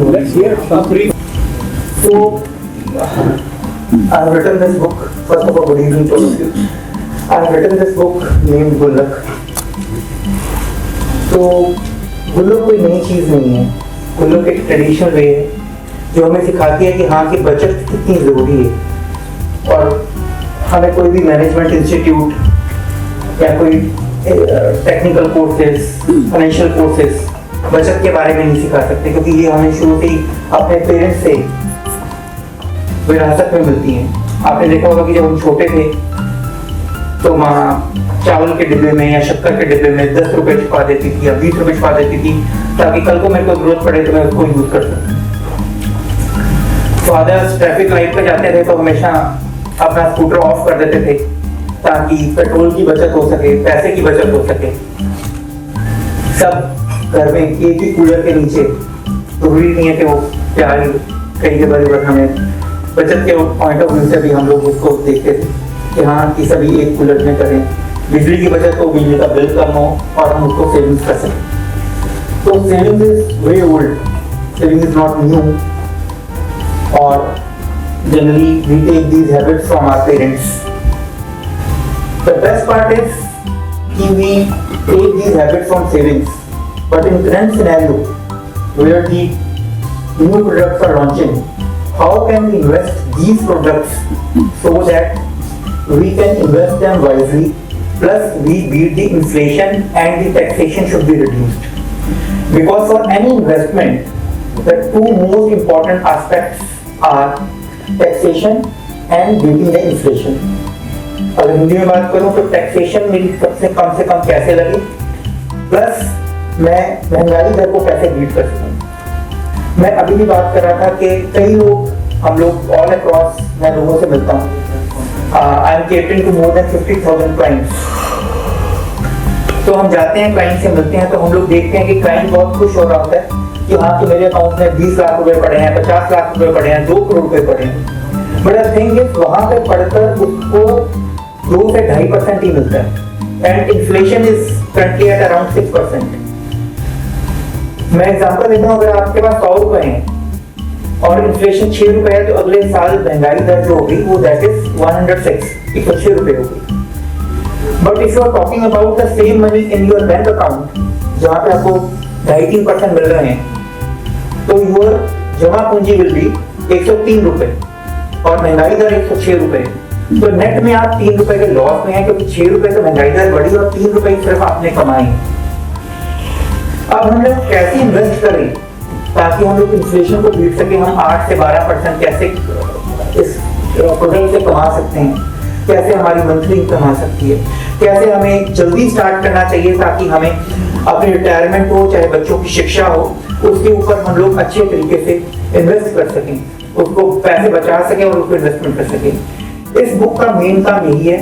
Let's hear some brief. So, I've written this book. First of all, good evening to all of you. I've written this book named गुल्लक. तो गुल्लक कोई नई चीज़ नहीं है. गुल्लक एक ट्रेडिशनल वे है जो हमें सिखाती है कि हाँ की बचत कितनी ज़रूरी है. और हमें कोई भी मैनेजमेंट इंस्टीट्यूट या कोई टेक्निकल कोर्सेज, फाइनेंशियल कोर्सेज बचत के बारे में नहीं सिखा सकते, क्योंकि ये हमें शुरू से ही अपने पेरेंट्स से विरासत में मिलती हैं. आपने देखा होगा कि जब हम छोटे थे तो माँ चावल के डिब्बे में या शक्कर के डिब्बे में 10 रुपए छुपा देती थी या 20 रुपए छुपा देती थी, ताकि कल को मेरे को जरूरत पड़े तो मैं उसको यूज कर सकूं. फादर ट्रैफिक लाइट पे जाते थे तो हमेशा अपना स्कूटर ऑफ कर देते थे ताकि पेट्रोल की बचत हो सके, पैसे की बचत हो सके. सब घर में एक ही कूलर के नीचे, जरूरी नहीं है कि वो प्यार कई के बराबर. हमें बचत के पॉइंट ऑफ व्यू से भी हम लोग उसको देखते थे कि हाँ कि सभी एक कूलर में करें, बिजली की बचत हो, बिजली का बिल कम हो और हम उसको सेविंग्स कर सकें. तो savings is very old, saving is not new. और generally we take these habits from our parents. The best part is कि we take these habits from savings. But in current scenario, where the new products are launching, how can we invest these products so that we can invest them wisely, plus we beat the inflation and the taxation should be reduced. Because for any investment, the two most important aspects are taxation and beating the inflation. अगर हिंदी में बात करूँ तो taxation मेरी सबसे कम कैसे लगी, plus मैं महंगाई दर को कैसे बीट कर सकूं. मैं अभी भी बात कर रहा था कि कई लोग, हम लोग ऑल अक्रॉस, मैं लोगों से मिलता हूँ. I am catering to more than 50,000 clients. तो हम जाते हैं, क्लाइंट से मिलते हैं, तो हम लोग देखते हैं कि क्लाइंट बहुत खुश हो रहा होता है कि हाँ कि मेरे अकाउंट में 20 लाख रुपए पड़े हैं, 50 लाख रुपए पड़े हैं, 2 करोड़ रुपए पड़े हैं. बट द थिंग इज वहां पे पढ़कर उसको 2 से 2.5% ही मिलता है. And inflation is currently at around 6%. मैं एग्जांपल देता हूँ, अगर आपके पास 100 रुपए हैं और इन्फ्लेशन 6 रुपए है, तो अगले साल महंगाई दर जो होगी वो दैट इज 106 रुपए होगी. But if you are talking about the same money in your bank account, जहाँ पे आपको 2.5-3% मिल रहे हैं, तो योर जमा पूंजी विल बी 103 रुपए और महंगाई दर 106 रुपए. तो नेट में आप 3 रुपए के लॉस में है, क्योंकि 6 रुपए तो महंगाई दर बढ़ी और 3 रुपए सिर्फ आपने कमाए. अब हम लोग कैसे इन्वेस्ट करें ताकि हम लोग इन्फ्लेशन को बीट सके. हम 8 से 12% कैसे इस प्रोडक्ट से कमा सकते हैं, कैसे हमारी मंथली इनकम आ सकती है, कैसे हमें जल्दी स्टार्ट करना चाहिए ताकि हमें अपनी रिटायरमेंट हो, चाहे बच्चों की शिक्षा हो, उसके ऊपर हम लोग अच्छे तरीके से इन्वेस्ट कर सकें, उसको पैसे बचा सकें और उसको इन्वेस्टमेंट कर सकें. इस बुक का मेन काम यही है.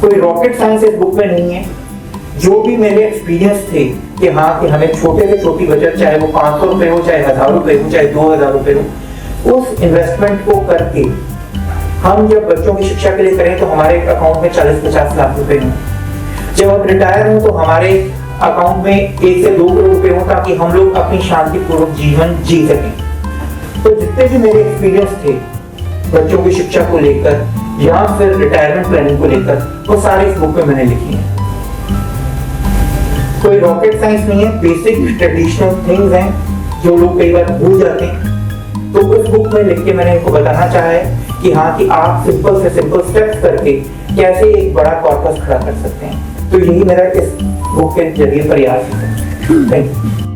कोई रॉकेट साइंस इस बुक में नहीं है. जो भी मेरे एक्सपीरियंस थे कि हाँ कि हमें छोटे से छोटी बचत, चाहे वो 500 रुपए हो, चाहे 1000 रुपए हो, चाहे 2000 रुपए हो, उस इन्वेस्टमेंट को करके हम जब बच्चों की शिक्षा के लिए करें तो हमारे अकाउंट में 40-50 लाख रुपए हों. जब हम रिटायर हों तो हमारे अकाउंट में 1 से 2 करोड़ रुपए हों, ताकि हम लोग अपनी शांतिपूर्वक जीवन जी सकें. तो जितने भी मेरे एक्सपीरियंस थे बच्चों की शिक्षा को लेकर या फिर रिटायरमेंट प्लानिंग को लेकर, वो सारे इस बुक में मैंने लिखी है. कोई रॉकेट साइंस नहीं है, बेसिक ट्रेडिशनल थिंग्स हैं जो लोग कई बार भूल जाते हैं. तो उस बुक में लिख के मैंने इनको बताना चाहा है कि हाँ कि आप सिंपल से सिंपल स्टेप्स करके कैसे एक बड़ा कॉर्पस खड़ा कर सकते हैं. तो यही मेरा इस बुक के जरिए प्रयास है. Thank you.